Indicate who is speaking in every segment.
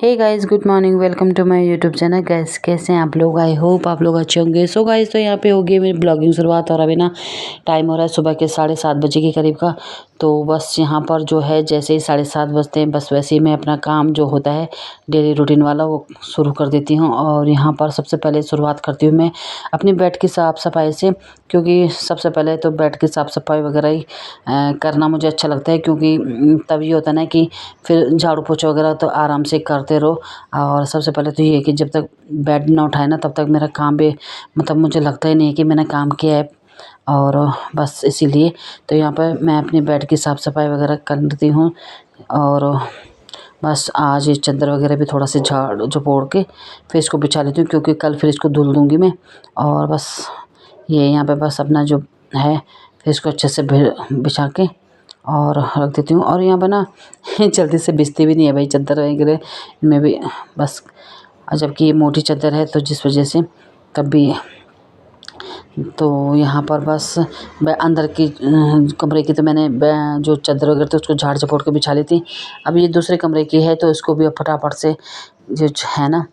Speaker 1: Hey guys, good morning. Welcome to my YouTube channel. Guys कैसे हैं आप लोग? आई होप आप लोग अच्छे होंगे। सो गाइस, तो यहाँ पे होगी मेरी ब्लॉगिंग शुरुआत। और अभी ना टाइम हो रहा है सुबह के 7:30 बजे के करीब का। तो बस यहाँ पर जो है जैसे ही 7:30 बजते हैं बस वैसे ही मैं अपना काम जो होता है डेली रूटीन वाला वो शुरू कर देती हूँ। और यहाँ पर सबसे पहले शुरुआत करती हूँ मैं अपनी बेड की साफ़ सफाई से, क्योंकि सबसे पहले तो बेड की साफ़ सफाई वगैरह ही करना मुझे अच्छा लगता है। क्योंकि तभी होता है ना कि फिर झाड़ू पोछा वगैरह तो आराम से करते रहो। और सबसे पहले तो ये है कि जब तक बेड ना उठाए ना तब तक मेरा काम भी मतलब मुझे लगता ही नहीं है कि मैंने काम किया है। और बस इसीलिए तो यहाँ पर मैं अपनी बेड की साफ़ सफाई वगैरह करती हूँ। और बस आज ये चादर वगैरह भी थोड़ा सा झाड़ झपोड़ के फिर इसको बिछा लेती हूँ, क्योंकि कल फिर इसको धुल दूँगी मैं। और बस ये यहाँ पे बस अपना जो है फिर इसको अच्छे से बिछा के और रख देती हूँ। और यहाँ पर ना जल्दी से बिछती भी नहीं है भाई चादर वगैरह इनमें भी बस। जबकि ये मोटी चादर है तो जिस वजह से तब भी तो यहाँ पर बस अंदर की कमरे की तो मैंने जो चादर वगैरह थी उसको झाड़ झपोड़ के बिछा ली थी। अब ये दूसरे कमरे की है तो इसको भी अब फटाफट से जो है ना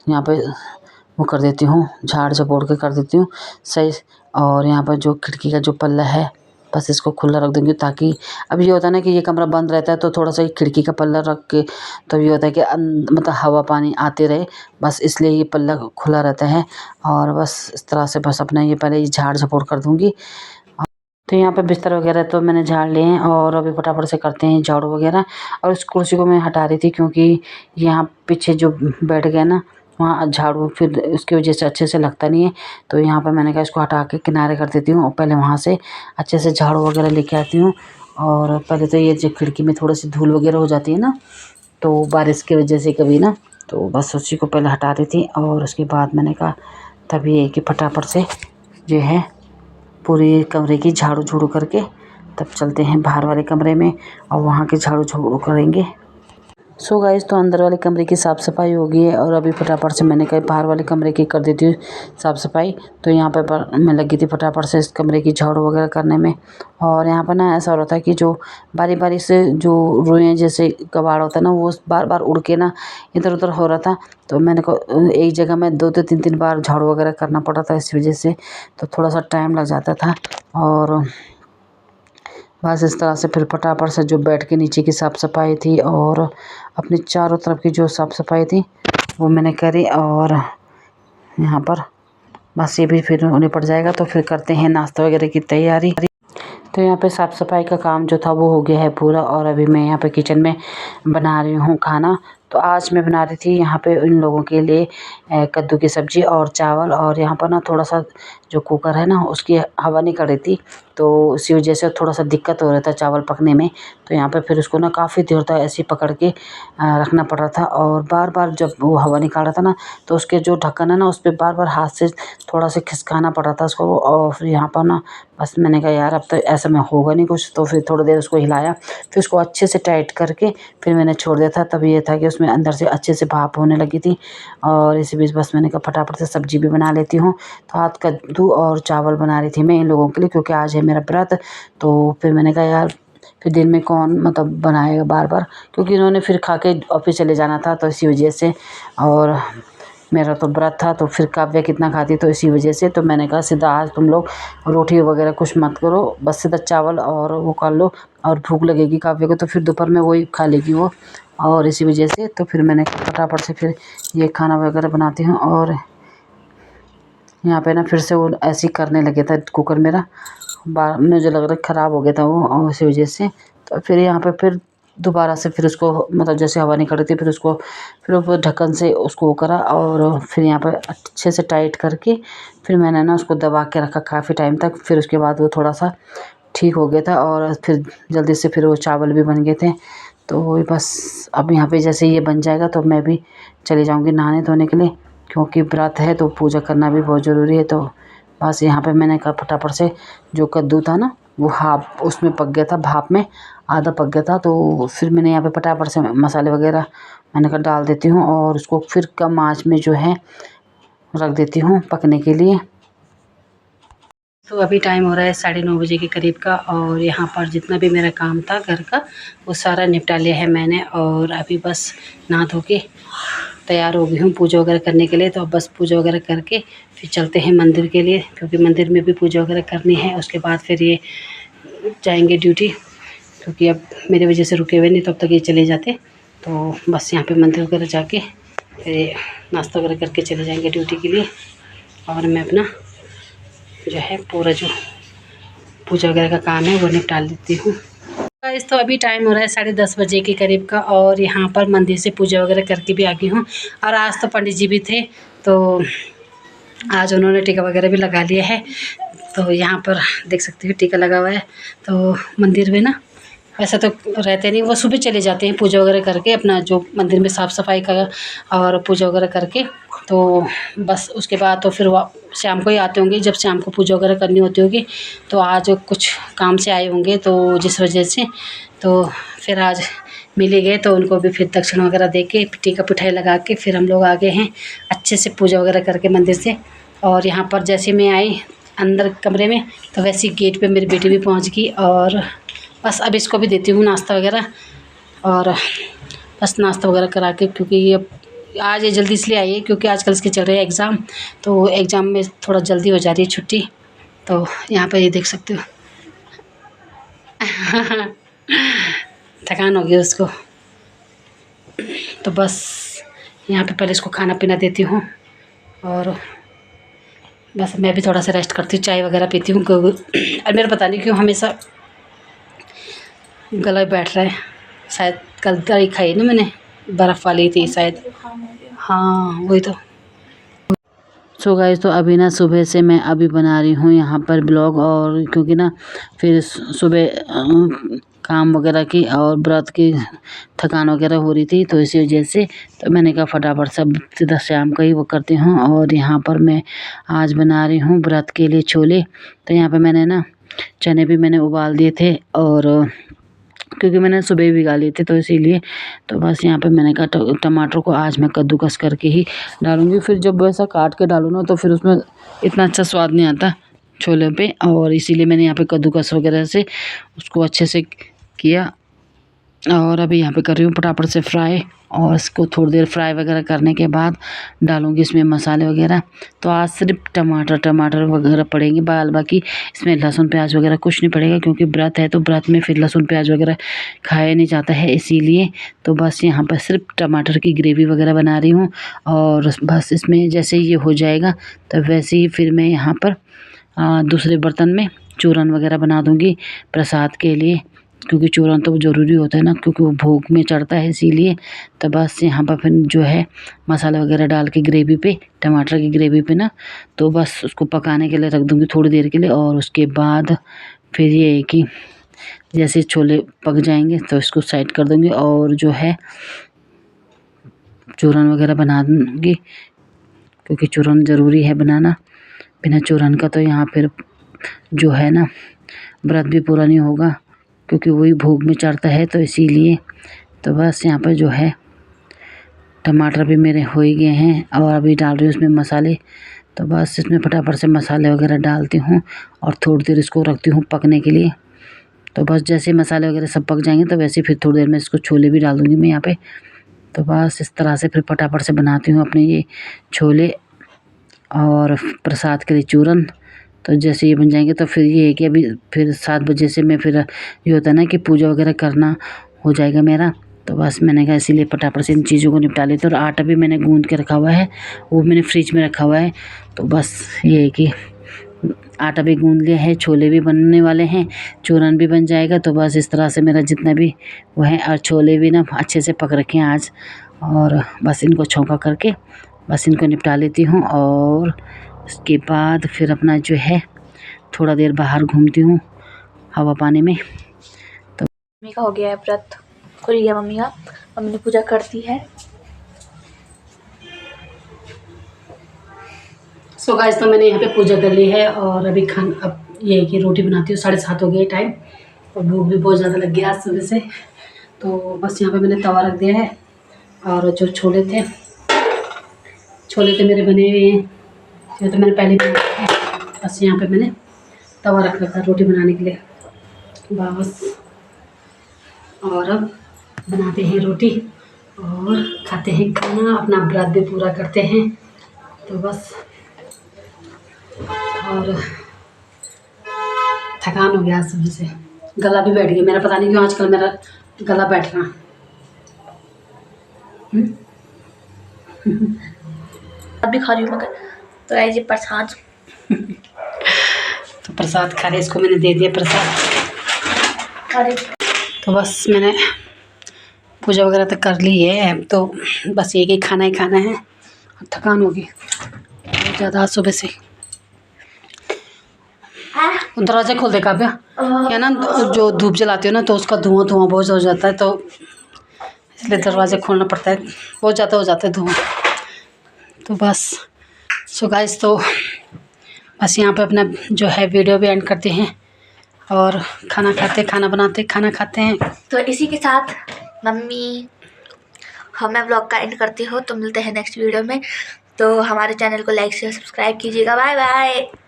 Speaker 1: यहाँ पे वो कर देती हूँ, झाड़ झपोड़ के कर देती हूँ सही। और यहाँ पर जो खिड़की का जो पल्ला है बस इसको खुला रख दूँगी, ताकि अब ये होता है ना कि ये कमरा बंद रहता है तो थोड़ा सा खिड़की का पल्ला रख के तो ये होता है कि मतलब हवा पानी आते रहे, बस इसलिए ये पल्ला खुला रहता है। और बस इस तरह से बस अपना ये पहले ये झाड़ झपोड़ कर दूँगी। तो यहाँ पे बिस्तर वगैरह तो मैंने झाड़ लिए हैं और अभी फटाफट से करते हैं झाड़ू वगैरह। और इस कुर्सी को मैं हटा रही थी क्योंकि यहाँ पीछे जो बैठ गया ना वहाँ झाड़ू फिर उसकी वजह से अच्छे से लगता नहीं है। तो यहाँ पर मैंने कहा इसको हटा के किनारे कर देती हूँ और पहले वहाँ से अच्छे से झाड़ू वगैरह लेके आती हूँ। और पहले तो ये जो खिड़की में थोड़ी सी धूल वगैरह हो जाती है ना तो बारिश की वजह से कभी ना, तो बस उसी को पहले हटा रही थी। और उसके बाद मैंने कहा तभी है कि फटाफट से जो है पूरी कमरे की झाड़ू झूड़ू करके तब चलते हैं बाहर वाले कमरे में और वहाँ के झाड़ू झूड़ू करेंगे। सो गाइस, तो अंदर वाले कमरे की साफ़ सफाई हो गई है और अभी फटाफट से मैंने कहा बाहर वाले कमरे की कर देती हूँ साफ़ सफाई। तो यहाँ पर मैं लगी थी फटाफट से इस कमरे की झाड़ू वगैरह करने में। और यहाँ पर ना ऐसा हो रहा था कि जो बारी बारी से जो रुएँ जैसे कबाड़ होता है ना वो बार बार उड़ के ना इधर उधर हो रहा था। तो मैंने को एक जगह में 2 से 3 बार झाड़ू वगैरह करना पड़ा था, इस वजह से तो थोड़ा सा टाइम लग जाता था। और बस इस तरह से फिर फटाफट से जो बेड के नीचे की साफ़ सफाई थी और अपनी चारों तरफ की जो साफ़ सफाई थी वो मैंने करी। और यहाँ पर बस ये भी फिर निपट जाएगा तो फिर करते हैं नाश्ता वगैरह की तैयारी। तो यहाँ पे साफ़ सफाई का काम जो था वो हो गया है पूरा। और अभी मैं यहाँ पे किचन में बना रही हूँ खाना। तो आज मैं बना रही थी यहाँ पे इन लोगों के लिए कद्दू की सब्ज़ी और चावल। और यहाँ पर ना थोड़ा सा जो कुकर है ना उसकी हवा निकल रही थी तो उसी वजह से थोड़ा सा दिक्कत हो रहा था चावल पकने में। तो यहाँ पे फिर उसको ना काफ़ी देर तक ऐसे ही पकड़ के रखना पड़ रहा था। और बार बार जब वो हवा निकाल रहा था ना तो उसके जो ढक्कन है ना उस पर बार बार हाथ से थोड़ा सा खिसकाना पड़ रहा था उसको। और फिर यहाँ पर ना बस मैंने कहा यार अब तो ऐसा में होगा नहीं कुछ, तो फिर थोड़ी देर उसको हिलाया फिर उसको अच्छे से टाइट करके फिर मैंने छोड़ दिया था। तब ये था कि उसमें अंदर से अच्छे से भाप होने लगी थी। और इसी बीच बस मैंने कहा फटाफट से सब्ज़ी भी बना लेती हूँ। तो आज कद्दू और चावल बना रही थी मैं इन लोगों के लिए, क्योंकि आज है मेरा व्रत। तो फिर मैंने कहा यार फिर दिन में कौन मतलब बनाएगा बार बार, क्योंकि इन्होंने फिर खा के ऑफिस चले जाना था तो इसी वजह से। और मेरा तो व्रत था तो फिर काव्या कितना खाती तो इसी वजह से। तो मैंने कहा सीधा आज तुम लोग रोटी वगैरह कुछ मत करो, बस सीधा चावल और वो कर लो। और भूख लगेगी काव्या को तो फिर दोपहर में वही खा लेगी वो। और इसी वजह से तो फिर मैंने फटाफट से फिर ये खाना वगैरह बनाती हूँ। और यहाँ पे ना फिर से वो ऐसे ही करने लगे था कुकर मेरा, बार मुझे लग रहा है ख़राब हो गया था वो और इसी वजह से। तो फिर यहाँ पे फिर दोबारा से फिर उसको मतलब जैसे हवा निकल रही थी फिर उसको फिर ऊपर ढक्कन से उसको वो करा। और फिर यहाँ पर अच्छे से टाइट करके फिर मैंने ना उसको दबा के रखा काफ़ी टाइम तक। फिर उसके बाद वो थोड़ा सा ठीक हो गया था और फिर जल्दी से फिर वो चावल भी बन गए थे। तो वही बस अब यहाँ पे जैसे ये बन जाएगा तो मैं भी चली जाऊँगी नहाने धोने के लिए, क्योंकि व्रत है तो पूजा करना भी बहुत ज़रूरी है। तो बस यहाँ पे मैंने कहा फटाफट से जो कद्दू था ना वो हाफ उसमें पक गया था, भाप में आधा पक गया था। तो फिर मैंने यहाँ पे फटाफट से मसाले वगैरह मैंने कहा डाल देती हूँ और उसको फिर कम आँच में जो है रख देती हूँ पकने के लिए। तो अभी टाइम हो रहा है 9:30 बजे के करीब का, और यहाँ पर जितना भी मेरा काम था घर का वो सारा निपटा लिया है मैंने। और अभी बस नहा धो के तैयार हो गई हूँ पूजा वगैरह करने के लिए। तो अब बस पूजा वगैरह करके फिर चलते हैं मंदिर के लिए, क्योंकि मंदिर में भी पूजा वगैरह करनी है। उसके बाद फिर ये जाएंगे ड्यूटी, क्योंकि अब मेरे वजह से रुके हुए नहीं, तब तक ये चले जाते। तो बस यहाँ पे मंदिर वगैरह जाके फिर नाश्ता वगैरह करके चले जाएंगे ड्यूटी के लिए, और मैं अपना जो है पूरा जो पूजा वगैरह का काम है वो निपटा लेती हूँ। गाइस तो अभी टाइम हो रहा है 10:30 बजे के करीब का, और यहाँ पर मंदिर से पूजा वगैरह करके भी आ गई हूँ। और आज तो पंडित जी भी थे, तो आज उन्होंने टीका वगैरह भी लगा लिया है। तो यहाँ पर देख सकते हो टीका लगा हुआ है। तो मंदिर में ना वैसे तो रहते नहीं, वो सुबह चले जाते हैं पूजा वगैरह करके, अपना जो मंदिर में साफ़ सफाई का और पूजा वगैरह करके। तो बस उसके बाद तो फिर वो शाम को ही आते होंगे, जब शाम को पूजा वगैरह करनी होती होगी। तो आज कुछ काम से आए होंगे, तो जिस वजह से तो फिर आज मिले गए, तो उनको भी फिर दक्षिण वगैरह दे के टीका पिठाई लगा के फिर हम लोग आ गए हैं अच्छे से पूजा वगैरह करके मंदिर से। और यहाँ पर जैसे मैं आई अंदर कमरे में, तो वैसे गेट पे मेरी बेटी भी पहुँच गई। और बस अब इसको भी देती हूँ नाश्ता वगैरह, और बस नाश्ता वगैरह करा के, क्योंकि ये आज ये जल्दी इसलिए आई है क्योंकि आजकल इसके चल रहे हैं एग्ज़ाम, तो एग्ज़ाम में थोड़ा जल्दी हो जा रही है छुट्टी। तो यहाँ पर ये देख सकते हो थकान हो गई उसको। तो बस यहाँ पे पहले इसको खाना पीना देती हूँ, और बस मैं भी थोड़ा सा रेस्ट करती हूँ, चाय वगैरह पीती हूँ। और मेरा पता नहीं क्यों हमेशा गला बैठ रहा है, शायद कल दवाई खाई ना मैंने, बर्फ़ वाली थी शायद, हाँ वही तो। सो गाइस तो अभी ना सुबह से मैं अभी बना रही हूँ यहाँ पर ब्लॉग, और क्योंकि ना फिर सुबह काम वगैरह की और व्रत की थकान वगैरह हो रही थी, तो इसी वजह से तो मैंने कहा फटाफट सब सीधा शाम का ही वो करती हूँ। और यहाँ पर मैं आज बना रही हूँ व्रत के लिए छोले। तो यहाँ पर मैंने ना चने भी मैंने उबाल दिए थे, और क्योंकि मैंने सुबह ही भिगा लिए थे, तो इसीलिए तो बस यहाँ पे मैंने कहा टमाटर को आज मैं कद्दूकस करके ही डालूँगी। फिर जब वैसा काट के डालूँ ना, तो फिर उसमें इतना अच्छा स्वाद नहीं आता छोले पे, और इसीलिए मैंने यहाँ पे कद्दूकस वगैरह से उसको अच्छे से किया। और अभी यहाँ पे कर रही हूँ फटाफट से फ्राई, और इसको थोड़ी देर फ्राई वगैरह करने के बाद डालूँगी इसमें मसाले वगैरह। तो आज सिर्फ टमाटर वगैरह पड़ेंगे, बाकी इसमें लहसुन प्याज वगैरह कुछ नहीं पड़ेगा, क्योंकि व्रत है तो व्रत में फिर लहसुन प्याज वगैरह खाया नहीं जाता है, इसीलिए। तो बस यहाँ पर सिर्फ टमाटर की ग्रेवी वगैरह बना रही हूँ, और बस इसमें जैसे ये हो जाएगा तो वैसे ही फिर मैं यहाँ पर दूसरे बर्तन में चूरन वगैरह बना दूँगी प्रसाद के लिए, क्योंकि चूरन तो ज़रूरी होता है ना, क्योंकि वो भोग में चढ़ता है, इसीलिए। तो बस यहाँ पर फिर जो है मसाला वगैरह डाल के ग्रेवी पे, टमाटर की ग्रेवी पे ना, तो बस उसको पकाने के लिए रख दूँगी थोड़ी देर के लिए। और उसके बाद फिर ये है कि जैसे छोले पक जाएंगे तो इसको साइड कर दूँगी, और जो है चूरन वगैरह बना दूँगी, क्योंकि चूरन ज़रूरी है बनाना। बिना चूरन का तो यहाँ फिर जो है ना व्रत भी पूरा नहीं होगा, क्योंकि वही भोग में चढ़ता है, तो इसीलिए। तो बस यहाँ पर जो है टमाटर भी मेरे हो ही गए हैं, और अभी डाल रही हूँ इसमें मसाले। तो बस इसमें फटाफट से मसाले वगैरह डालती हूँ, और थोड़ी देर इसको रखती हूँ पकने के लिए। तो बस जैसे मसाले वगैरह सब पक जाएंगे, तो वैसे फिर थोड़ी देर में इसको छोले भी डाल दूँगी मैं यहाँ पे। तो बस इस तरह से फिर फटाफट से बनाती हूँ अपने ये छोले और प्रसाद के लिए चूरन। तो जैसे ये बन जाएंगे, तो फिर ये है कि अभी फिर 7 बजे से मैं फिर ये होता है ना कि पूजा वगैरह करना हो जाएगा मेरा। तो बस मैंने कहा इसीलिए फटाफट से इन चीज़ों को निपटा लेते। और आटा भी मैंने गूँध के रखा हुआ है, वो मैंने फ्रिज में रखा हुआ है। तो बस ये है कि आटा भी गूँध लिया है, छोले भी बनने वाले हैं, चूरन भी बन जाएगा। तो बस इस तरह से मेरा जितना भी वो है, और छोले भी ना अच्छे से पक रखे हैं आज। और बस इनको छौंका करके बस इनको निपटा लेती हूँ, और उसके बाद फिर अपना जो है थोड़ा देर बाहर घूमती हूँ हवा पानी में। तो
Speaker 2: मम्मी का हो गया है व्रत, खुल गया मम्मी का, मम्मी ने पूजा कर दी है।
Speaker 1: सो गाइस तो मैंने यहाँ पे पूजा कर ली है, और अभी अब ये है कि रोटी बनाती हूँ। 7:30 हो गए टाइम, और भूख भी बहुत ज़्यादा लग गया आज सुबह से। तो बस यहाँ पे मैंने तवा रख दिया है, और जो छोले थे मेरे बने हुए हैं, जो तो मैंने पहले बनाए हैं। बस यहाँ पे मैंने तवा रख रखा रोटी बनाने के लिए बस। और अब बनाते हैं रोटी और खाते हैं खाना, अपना व्रत भी पूरा करते हैं। तो बस, और थकान हो गया आज सुबह से, गला भी बैठ गया मेरा, पता नहीं क्यों आजकल मेरा गला बैठ रहा।
Speaker 2: अभी खा रही हूँ मगर। तो ऐसे प्रसाद
Speaker 1: तो प्रसाद खा रहे, इसको मैंने दे दिया प्रसाद।
Speaker 2: अरे
Speaker 1: तो बस मैंने पूजा वगैरह तो कर ली है, अब तो बस ये कि खाना ही खाना है। थकान होगी बहुत ज़्यादा सुबह से। दरवाज़ा खोल दे काव्या, क्या ना जो धूप जलाती हो ना तो उसका धुआं बहुत हो जाता है, तो इसलिए दरवाज़ा खोलना पड़ता है, बहुत ज़्यादा हो जाता है धुआं। तो बस सो गाइस, तो बस यहाँ पे अपना जो है वीडियो भी एंड करते हैं और खाना खाते, खाना बनाते, खाना खाते हैं।
Speaker 2: तो इसी के साथ मम्मी मैं व्लॉग का एंड करती हूँ। तो मिलते हैं नेक्स्ट वीडियो में। तो हमारे चैनल को लाइक शेयर सब्सक्राइब कीजिएगा। Bye bye.